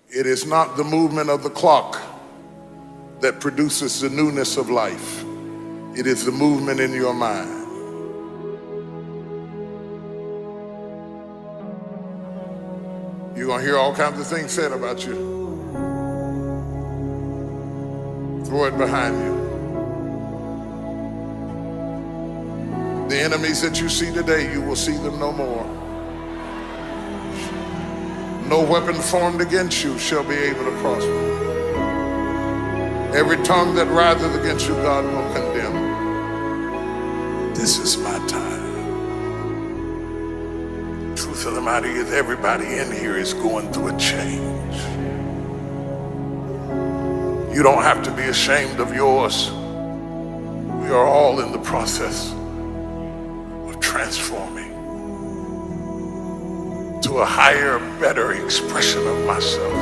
It is not the movement of the clock that produces the newness of life. It is the movement in your mind. You're gonna hear all kinds of things said about you. Throw it behind you. The enemies that you see today, you will see them no more. No weapon formed against you shall be able to prosper. Every tongue that riseth against you, God will condemn. This is my time. Truth of the matter is, everybody in here is going through a change. You don't have to be ashamed of yours. We are all in the process of transforming to a higher, better expression of myself.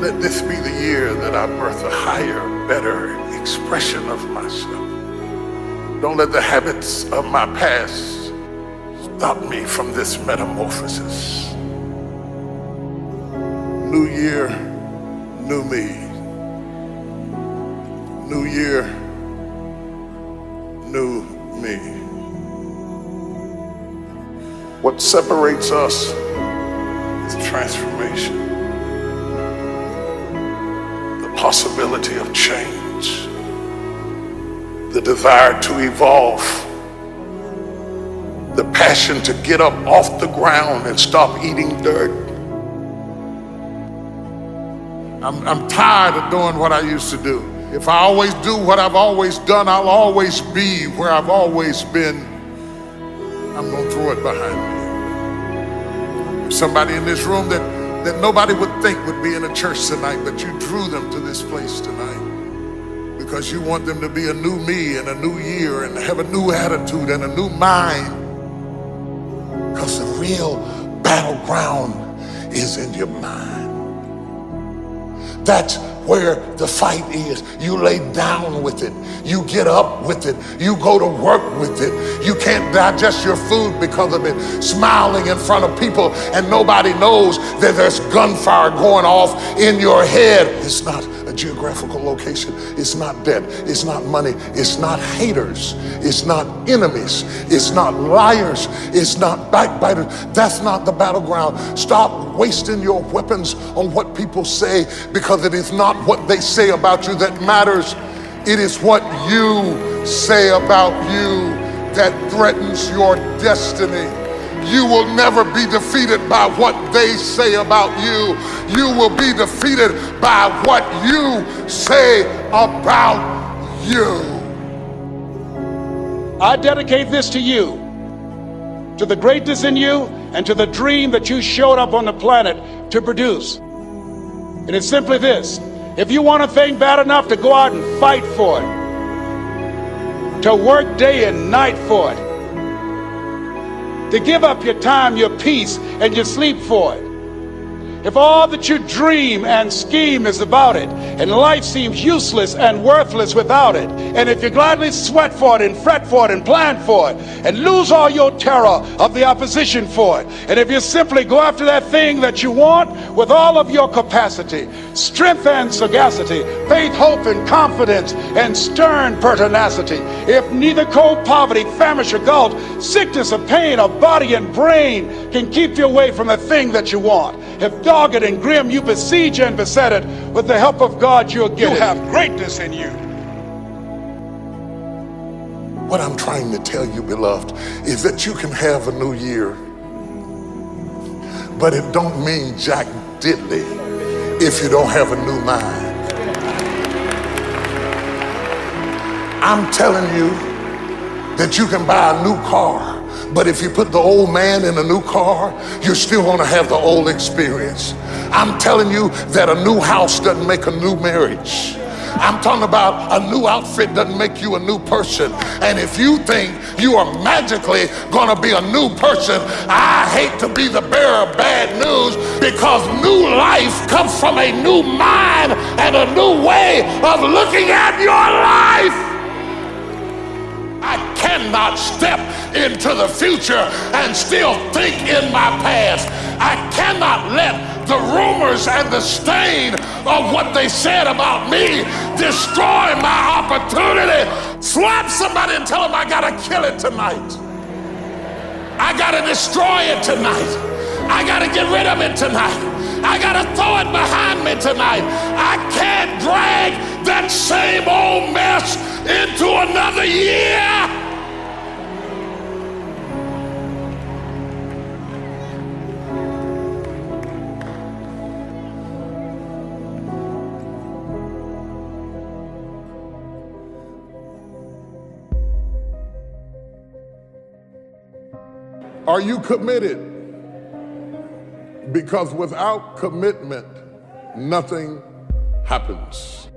Let this be the year that I birth a higher, better expression of myself. Don't let the habits of my past stop me from this metamorphosis. New year, new me. New year, new me. What separates us is transformation. The possibility of change. The desire to evolve. The passion to get up off the ground and stop eating dirt. I'm tired of doing what I used to do. If I always do what I've always done, I'll always be where I've always been. I'm gonna throw it behind me. There's somebody in this room that nobody would think would be in a church tonight, but you drew them to this place tonight because you want them to be a new me in a new year and have a new attitude and a new mind. Because the real battleground is in your mind. That's where the fight is. You lay down with it. You get up with it. You go to work with it. You can't digest your food because of it. Smiling in front of people and nobody knows that there's gunfire going off in your head. It's not a geographical location. It's not debt. It's not money. It's not haters. It's not enemies. It's not liars. It's not backbiters. That's not the battleground. Stop wasting your weapons on what people say, because it is not what they say about you that matters. It is what you say about you that threatens your destiny. You will never be defeated by what they say about you. You will be defeated by what you say about you. I dedicate this to you, to the greatness in you, and to the dream that you showed up on the planet to produce. And it's simply this: if you want a thing bad enough to go out and fight for it, to work day and night for it, to give up your time, your peace, and your sleep for it, if all that you dream and scheme is about it, and life seems useless and worthless without it, and if you gladly sweat for it and fret for it and plan for it, and lose all your terror of the opposition for it, and if you simply go after that thing that you want with all of your capacity, strength and sagacity, faith, hope, and confidence, and stern pertinacity, if neither cold poverty, famish, or gulf, sickness or pain of body and brain can keep you away from the thing that you want, if dogged and grim you besiege and beset it, with the help of God you'll get it. You have greatness in you. What I'm trying to tell you, beloved, is that you can have a new year, but it don't mean jack diddly if you don't have a new mind. I'm telling you that you can buy a new car, but if you put the old man in a new car, you're still gonna have the old experience. I'm telling you that a new house doesn't make a new marriage. I'm talking about a new outfit doesn't make you a new person. And if you think you are magically gonna be a new person, I hate to be the bearer of bad news, because new life comes from a new mind and a new way of looking at your life. I cannot step into the future and still think in my past. I cannot let the rumors marks and the stain of what they said about me destroy my opportunity. Slap somebody and tell them I gotta kill it tonight. I gotta destroy it tonight. I gotta get rid of it tonight. I gotta throw it behind me tonight. I can't drag that same old mess into another year. Are you committed? Because without commitment, nothing happens.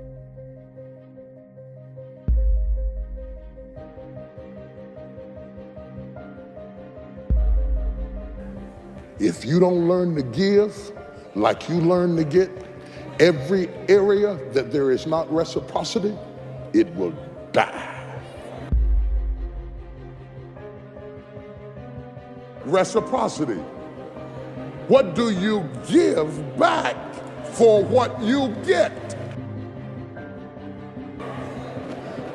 If you don't learn to give like you learn to get, every area that there is not reciprocity, it will die. Reciprocity. What do you give back for what you get?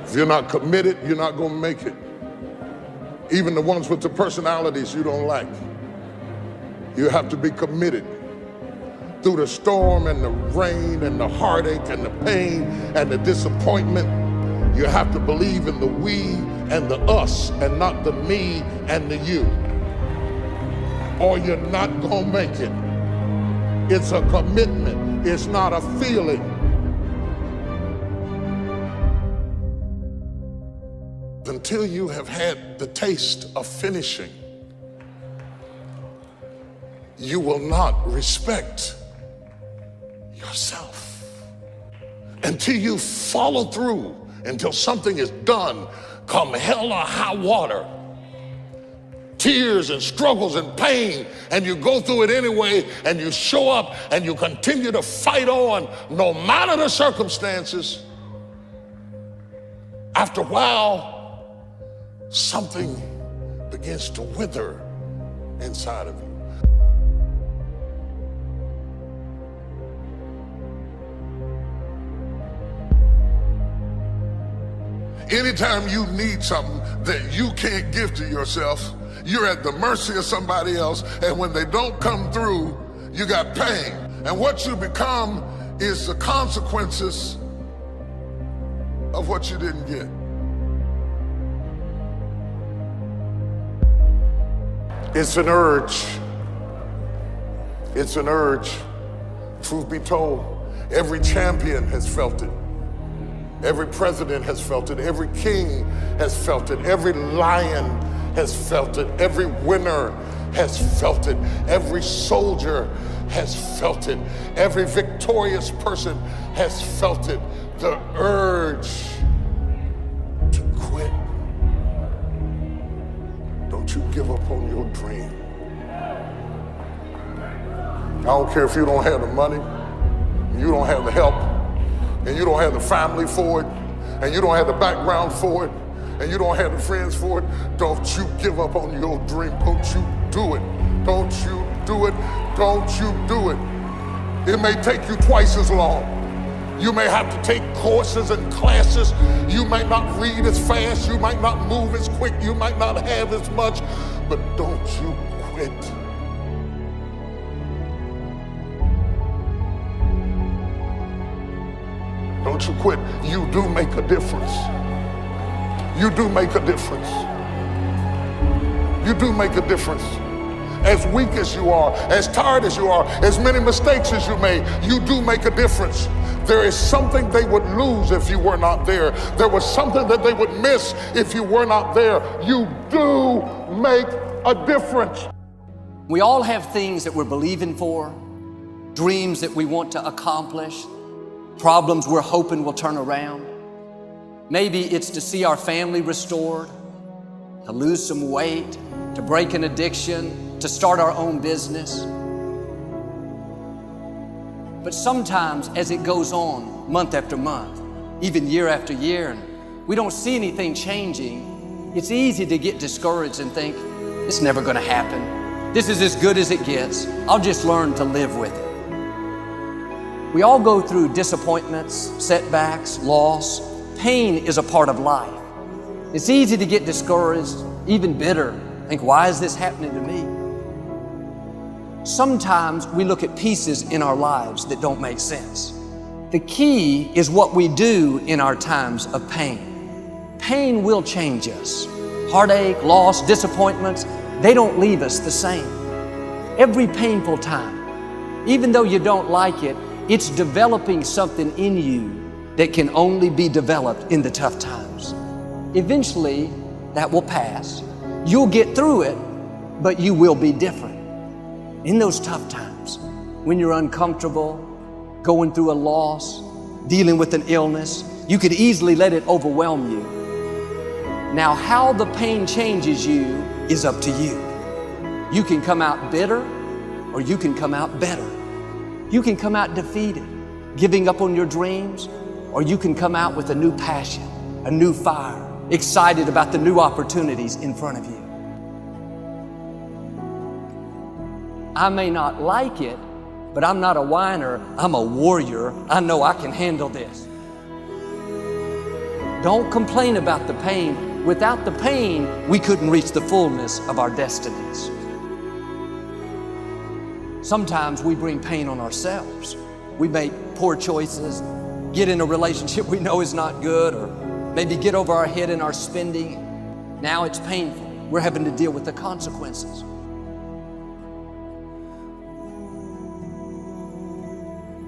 If you're not committed, you're not going to make it. Even the ones with the personalities you don't like. You have to be committed. Through the storm and the rain and the heartache and the pain and the disappointment, you have to believe in the we and the us and not the me and the you. Or you're not gonna make it. It's a commitment, it's not a feeling. Until you have had the taste of finishing, you will not respect yourself. Until you follow through, until something is done, come hell or high water, tears and struggles and pain, and you go through it anyway, and you show up and you continue to fight on no matter the circumstances. After a while, something begins to wither inside of you. Anytime you need something that you can't give to yourself, you're at the mercy of somebody else, and when they don't come through, you got pain. And what you become is the consequences of what you didn't get. It's an urge. It's an urge. Truth be told, every champion has felt it. Every president has felt it. Every king has felt it. Every lion has felt it. Every winner has felt it. Every soldier has felt it. Every victorious person has felt it. The urge to quit. Don't you give up on your dream. I don't care if you don't have the money, you don't have the help, and you don't have the family for it, and you don't have the background for it, and you don't have the friends for it. Don't you give up on your dream. Don't you do it. Don't you do it. Don't you do it. It may take you twice as long. You may have to take courses and classes. You might not read as fast. You might not move as quick. You might not have as much, but don't you quit. Don't you quit. You do make a difference. You do make a difference. You do make a difference. As weak as you are, as tired as you are, as many mistakes as you made, you do make a difference. There is something they would lose if you were not there. There was something that they would miss if you were not there. You do make a difference. We all have things that we're believing for, dreams that we want to accomplish, problems we're hoping will turn around. Maybe it's to see our family restored, to lose some weight, to break an addiction, to start our own business. But sometimes as it goes on, month after month, even year after year, and we don't see anything changing, it's easy to get discouraged and think, it's never gonna happen. This is as good as it gets. I'll just learn to live with it. We all go through disappointments, setbacks, loss. Pain is a part of life. It's easy to get discouraged, even bitter. Think, why is this happening to me? Sometimes we look at pieces in our lives that don't make sense. The key is what we do in our times of pain. Pain will change us. Heartache, loss, disappointments, they don't leave us the same. Every painful time, even though you don't like it, it's developing something in you that can only be developed in the tough times. Eventually, that will pass. You'll get through it, but you will be different. In those tough times, when you're uncomfortable, going through a loss, dealing with an illness, you could easily let it overwhelm you. Now, how the pain changes you is up to you. You can come out bitter, or you can come out better. You can come out defeated, giving up on your dreams, or you can come out with a new passion, a new fire, excited about the new opportunities in front of you. I may not like it, but I'm not a whiner, I'm a warrior. I know I can handle this. Don't complain about the pain. Without the pain, we couldn't reach the fullness of our destinies. Sometimes we bring pain on ourselves. We make poor choices, get in a relationship we know is not good, or maybe get over our head in our spending. Now it's painful. We're having to deal with the consequences.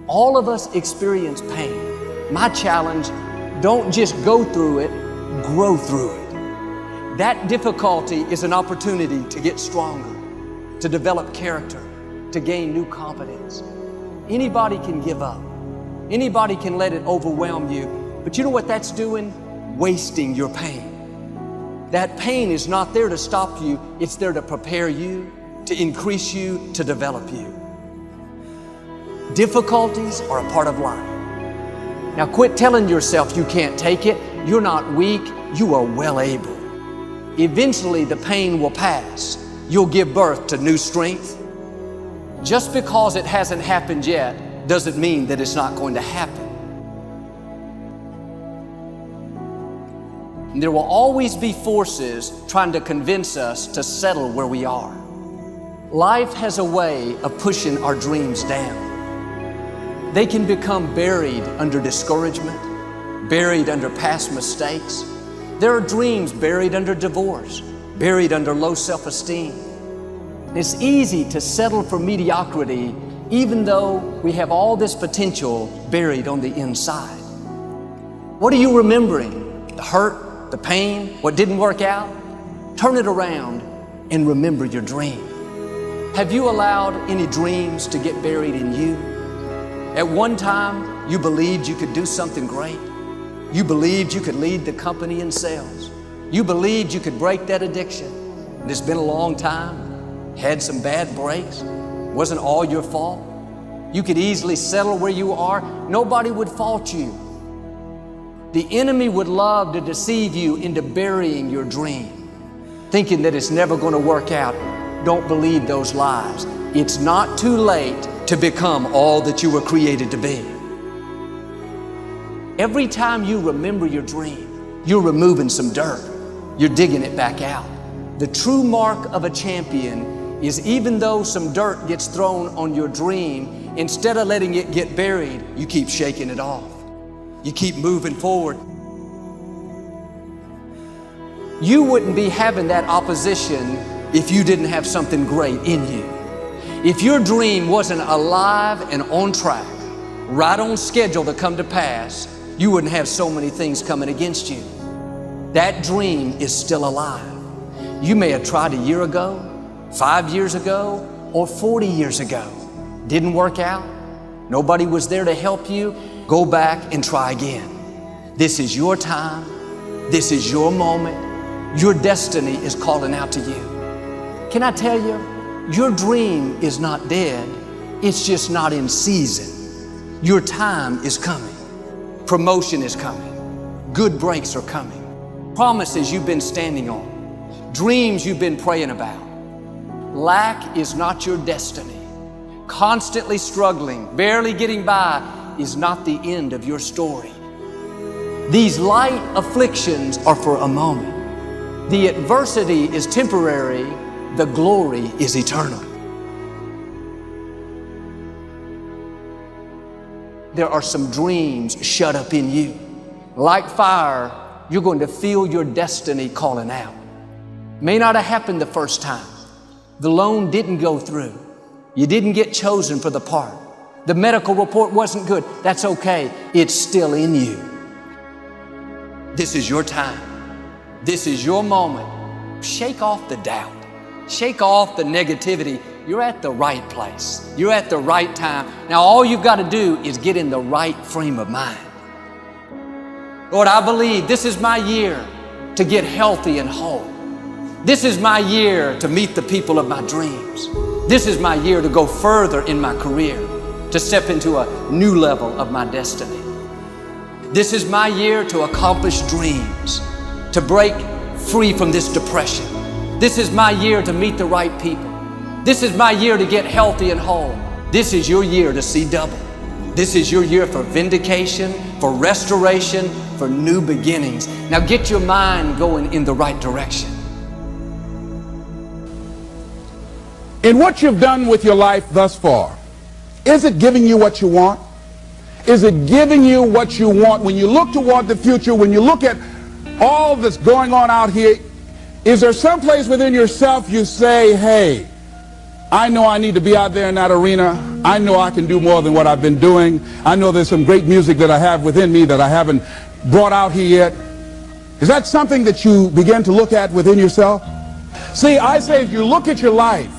All of us experience pain. My challenge, don't just go through it, grow through it. That difficulty is an opportunity to get stronger, to develop character, to gain new confidence. Anybody can give up. Anybody can let it overwhelm you. But you know what that's doing? Wasting your pain. That pain is not there to stop you. It's there to prepare you, to increase you, to develop you. Difficulties are a part of life. Now quit telling yourself you can't take it. You're not weak. You are well able. Eventually the pain will pass. You'll give birth to new strength. Just because it hasn't happened yet doesn't mean that it's not going to happen. And there will always be forces trying to convince us to settle where we are. Life has a way of pushing our dreams down. They can become buried under discouragement, buried under past mistakes. There are dreams buried under divorce, buried under low self-esteem. It's easy to settle for mediocrity even though we have all this potential buried on the inside. What are you remembering? The hurt, the pain, what didn't work out? Turn it around and remember your dream. Have you allowed any dreams to get buried in you? At one time, you believed you could do something great. You believed you could lead the company in sales. You believed you could break that addiction. And it's been a long time, had some bad breaks, wasn't all your fault. You could easily settle where you are. Nobody would fault you. The enemy would love to deceive you into burying your dream, thinking that it's never going to work out. Don't believe those lies. It's not too late to become all that you were created to be. Every time you remember your dream, you're removing some dirt. You're digging it back out. The true mark of a champion is even though some dirt gets thrown on your dream, instead of letting it get buried, you keep shaking it off. You keep moving forward. You wouldn't be having that opposition if you didn't have something great in you. If your dream wasn't alive and on track, right on schedule to come to pass, you wouldn't have so many things coming against you. That dream is still alive. You may have tried a year ago, 5 years ago, or 40 years ago. Didn't work out. Nobody was there to help you. Go back and try again. This is your time. This is your moment. Your destiny is calling out to you. Can I tell you, your dream is not dead. It's just not in season. Your time is coming. Promotion is coming. Good breaks are coming. Promises you've been standing on. Dreams you've been praying about. Lack is not your destiny. constantly struggling, barely getting by, is not the end of your story. These light afflictions are for a moment. The adversity is temporary, the glory is eternal. There are some dreams shut up in you. Like fire, you're going to feel your destiny calling out. May not have happened the first time. The loan didn't go through. You didn't get chosen for the part. The medical report wasn't good. That's okay. It's still in you. This is your time. This is your moment. Shake off the doubt. Shake off the negativity. You're at the right place. You're at the right time. Now all you've got to do is get in the right frame of mind. Lord, I believe this is my year to get healthy and whole. This is my year to meet the people of my dreams. This is my year to go further in my career, to step into a new level of my destiny. This is my year to accomplish dreams, to break free from this depression. This is my year to meet the right people. This is my year to get healthy and whole. This is your year to see double. This is your year for vindication, for restoration, for new beginnings. Now get your mind going in the right direction. In what you've done with your life thus far, is it giving you what you want? Is it giving you what you want? When you look toward the future, when you look at all that's going on out here, is there some place within yourself you say, hey, I know I need to be out there in that arena. I know I can do more than what I've been doing. I know there's some great music that I have within me that I haven't brought out here yet. Is that something that you begin to look at within yourself? See, I say if you look at your life,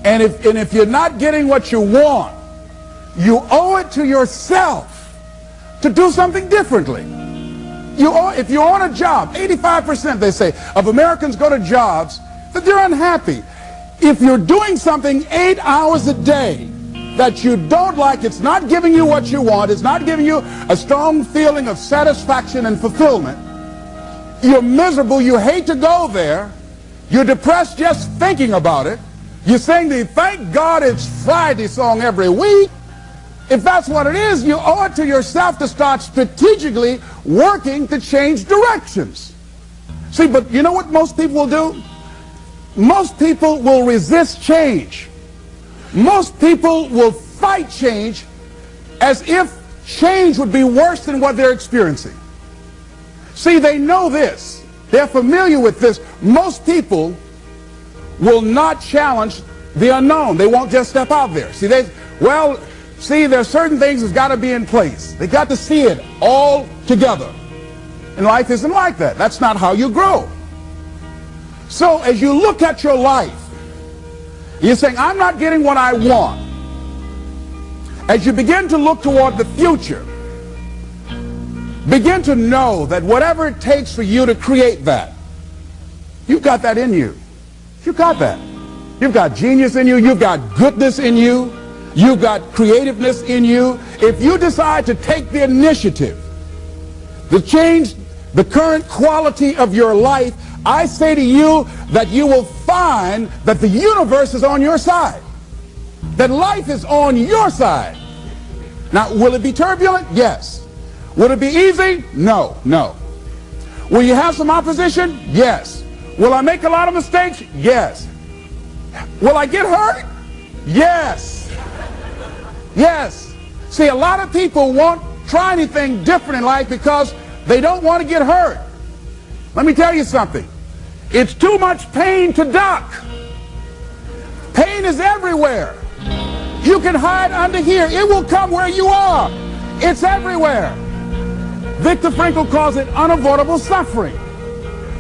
and if you're not getting what you want, you owe it to yourself to do something differently. If you're on a job, 85% they say of Americans go to jobs that they're unhappy. If you're doing something 8 hours a day that you don't like, it's not giving you what you want, it's not giving you a strong feeling of satisfaction and fulfillment, you're miserable, you hate to go there, you're depressed just thinking about it, you sing the "Thank God It's Friday" song every week. If that's what it is, you owe it to yourself to start strategically working to change directions. See, but you know what most people will do? Most people will resist change. Most people will fight change as if change would be worse than what they're experiencing. See, they know this. They're familiar with this. Most people will not challenge the unknown. They won't just step out there. See, there's certain things that's got to be in place. They got to see it all together. And life isn't like that. That's not how you grow. So as you look at your life, you're saying, I'm not getting what I want. As you begin to look toward the future, begin to know that whatever it takes for you to create that, you've got that in you. You've got that. You've got genius in you. You've got goodness in you. You've got creativeness in you. If you decide to take the initiative to change the current quality of your life, I say to you that you will find that the universe is on your side, that life is on your side. Now, will it be turbulent? Yes. Will it be easy? No, no. Will you have some opposition? Yes. Will I make a lot of mistakes? Yes. Will I get hurt? Yes. Yes. See, a lot of people won't try anything different in life because they don't want to get hurt. Let me tell you something. It's too much pain to duck. Pain is everywhere. You can hide under here. It will come where you are. It's everywhere. Viktor Frankl calls it unavoidable suffering.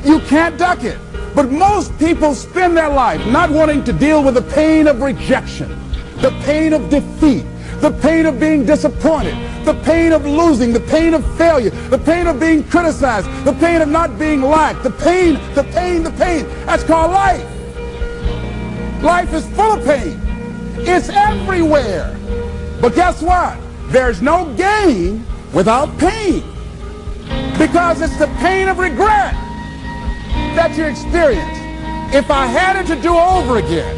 You can't duck it. But most people spend their life not wanting to deal with the pain of rejection, the pain of defeat, the pain of being disappointed, the pain of losing, the pain of failure, the pain of being criticized, the pain of not being liked, the pain. That's called life. Life is full of pain. It's everywhere. But guess what? There's no gain without pain. Because it's the pain of regret that you experience. If I had it to do over again,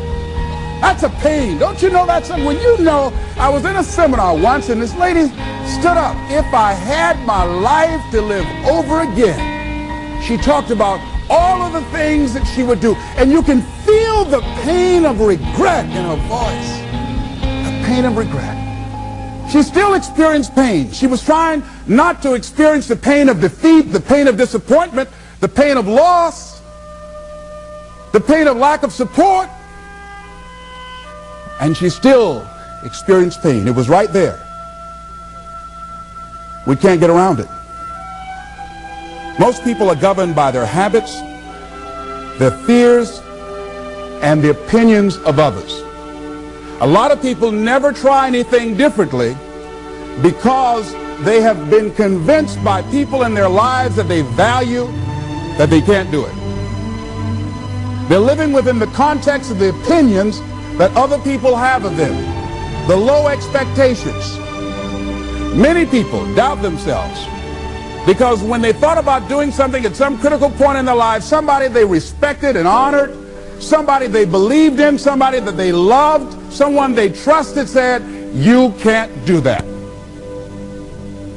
That's a pain. Don't you know that's when you know? I was in a seminar once and this lady stood up. If I had my life to live over again, she talked about all of the things that she would do. And you can feel the pain of regret in her voice. The pain of regret. She still experienced pain. She was trying not to experience the pain of defeat, the pain of disappointment, the pain of loss, the pain of lack of support. And she still experienced pain. It was right there. We can't get around it. Most people are governed by their habits, their fears, and the opinions of others. A lot of people never try anything differently because they have been convinced by people in their lives that they value that they can't do it. They're living within the context of the opinions that other people have of them, the low expectations. Many people doubt themselves because when they thought about doing something at some critical point in their lives, somebody they respected and honored, somebody they believed in, somebody that they loved, someone they trusted said, "You can't do that."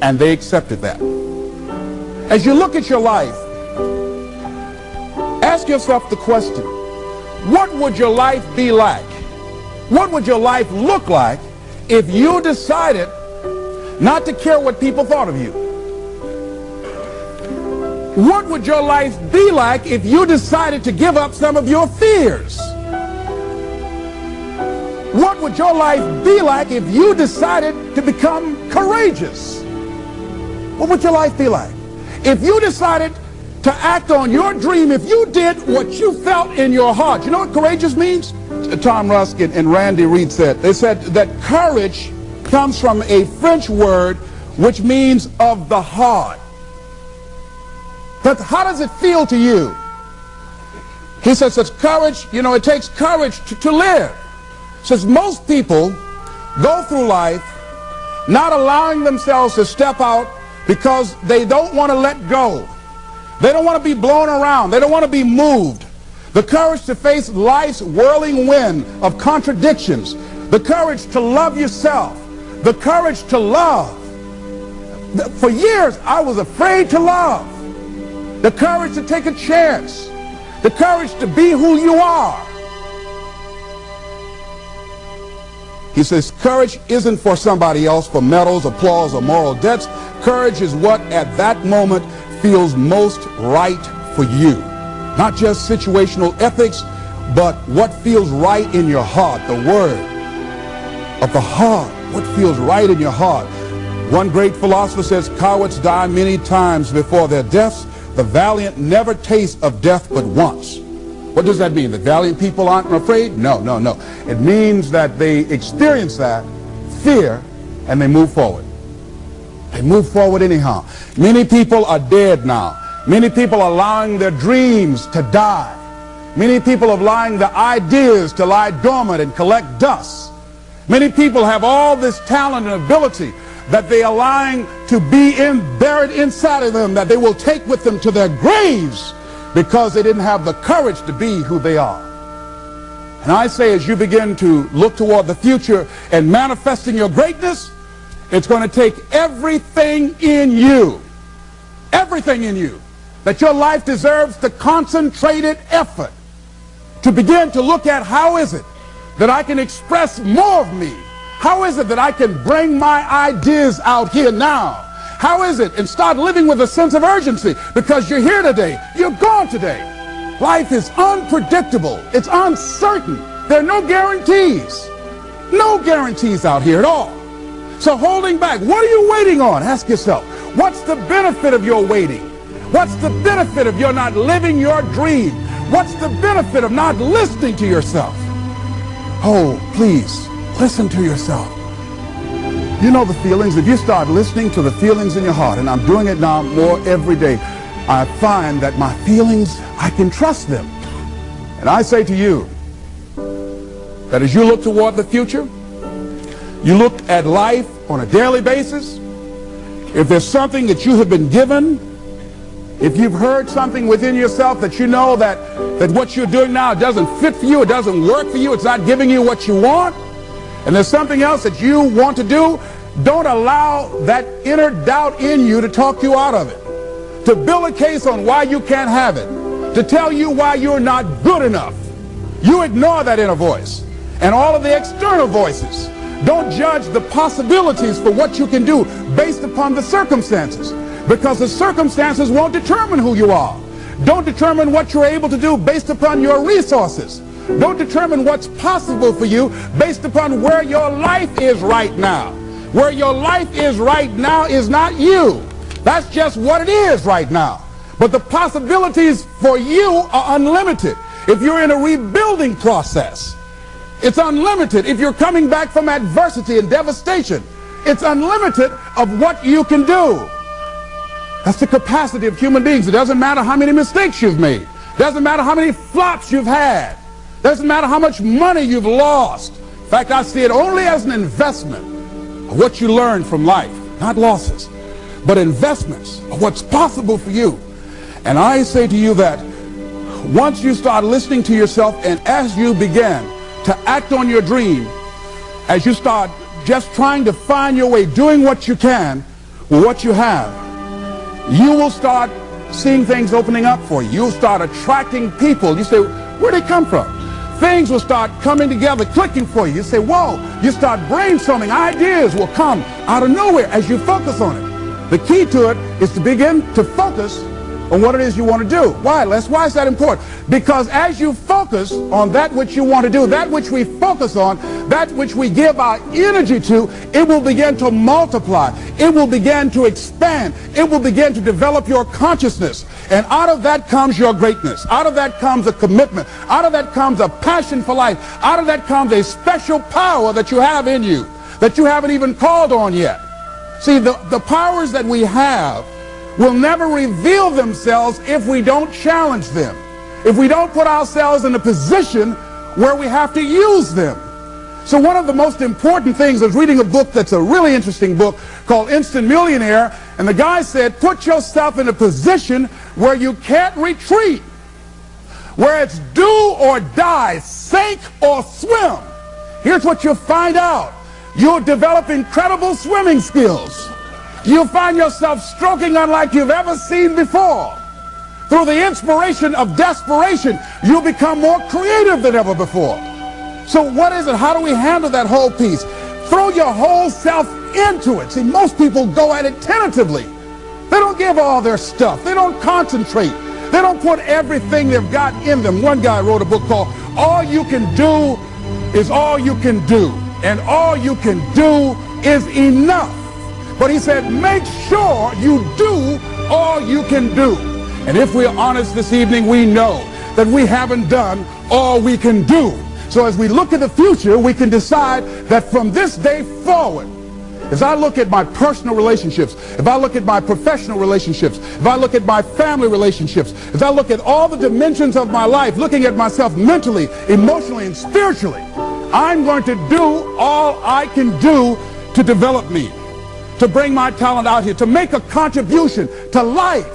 And they accepted that. As you look at your life, ask yourself the question, what would your life be like? What would your life look like if you decided not to care what people thought of you? What would your life be like if you decided to give up some of your fears? What would your life be like if you decided to become courageous? What would your life be like? If you decided to act on your dream, if you did what you felt in your heart. You know what courageous means? Tom Rusk and Randy Reed said. They said that courage comes from a French word which means of the heart. But how does it feel to you? He says it's courage, you know, it takes courage to live. Says most people go through life not allowing themselves to step out because they don't want to let go. They don't want to be blown around. They don't want to be moved. The courage to face life's whirling wind of contradictions. The courage to love yourself. The courage to love. For years, I was afraid to love. The courage to take a chance. The courage to be who you are. He says courage isn't for somebody else, for medals, applause, or moral debts. Courage is what at that moment feels most right for you. Not just situational ethics, but what feels right in your heart, the word of the heart, what feels right in your heart. One great philosopher says, cowards die many times before their deaths. The valiant never taste of death but once. What does that mean? The valiant people aren't afraid? No, no, no. It means that they experience that fear and they move forward. They move forward anyhow. Many people are dead now. Many people are allowing their dreams to die. Many people are allowing their ideas to lie dormant and collect dust. Many people have all this talent and ability that they are allowing to be buried inside of them, that they will take with them to their graves because they didn't have the courage to be who they are. And I say, as you begin to look toward the future and manifesting your greatness, it's going to take everything in you, that your life deserves the concentrated effort to begin to look at how is it that I can express more of me? How is it that I can bring my ideas out here now? How is it? And start living with a sense of urgency, because you're here today, you're gone today. Life is unpredictable. It's uncertain. There are no guarantees. No guarantees out here at all. So holding back, what are you waiting on? Ask yourself, what's the benefit of your waiting? What's the benefit of your not living your dream? What's the benefit of not listening to yourself? Oh, please, listen to yourself. You know the feelings. If you start listening to the feelings in your heart, and I'm doing it now more every day, I find that my feelings, I can trust them. And I say to you that as you look toward the future, you look at life on a daily basis, if there's something that you have been given If you've heard something within yourself that you know that what you're doing now doesn't fit for you, it doesn't work for you, it's not giving you what you want, and there's something else that you want to do, don't allow that inner doubt in you to talk you out of it, to build a case on why you can't have it, to tell you why you're not good enough. You ignore that inner voice and all of the external voices. Don't judge the possibilities for what you can do based upon the circumstances, because the circumstances won't determine who you are. Don't determine what you're able to do based upon your resources. Don't determine what's possible for you based upon where your life is right now. Where your life is right now is not you. That's just what it is right now. But the possibilities for you are unlimited. If you're in a rebuilding process, it's unlimited. If you're coming back from adversity and devastation, it's unlimited of what you can do. That's the capacity of human beings. It doesn't matter how many mistakes you've made. It doesn't matter how many flops you've had. It doesn't matter how much money you've lost. In fact, I see it only as an investment of what you learn from life, not losses, but investments of what's possible for you. And I say to you that once you start listening to yourself, and as you begin to act on your dream, as you start just trying to find your way, doing what you can with what you have, you will start seeing things opening up for you. You'll start attracting people. You say, where'd they come from? Things will start coming together, clicking for you. You say, whoa. You start brainstorming. Ideas will come out of nowhere as you focus on it. The key to it is to begin to focus on what it is you want to do. Why, Les? Why is that important? Because as you focus on that which you want to do, that which we focus on, that which we give our energy to, it will begin to multiply. It will begin to expand. It will begin to develop your consciousness. And out of that comes your greatness. Out of that comes a commitment. Out of that comes a passion for life. Out of that comes a special power that you have in you that you haven't even called on yet. See, the powers that we have will never reveal themselves if we don't challenge them, if we don't put ourselves in a position where we have to use them. So one of the most important things, I was reading a book that's a really interesting book called Instant Millionaire, and the guy said, put yourself in a position where you can't retreat, where it's do or die, sink or swim. Here's what you'll find out. You'll develop incredible swimming skills. You'll find yourself stroking unlike you've ever seen before. Through the inspiration of desperation, you'll become more creative than ever before. So what is it? How do we handle that whole piece? Throw your whole self into it. See, most people go at it tentatively. They don't give all their stuff. They don't concentrate. They don't put everything they've got in them. One guy wrote a book called All You Can Do Is All You Can Do. And all you can do is enough. But he said, make sure you do all you can do. And if we're honest this evening, we know that we haven't done all we can do. So as we look at the future, we can decide that from this day forward, as I look at my personal relationships, if I look at my professional relationships, if I look at my family relationships, if I look at all the dimensions of my life, looking at myself mentally, emotionally, and spiritually, I'm going to do all I can do to develop me, to bring my talent out here, to make a contribution to life.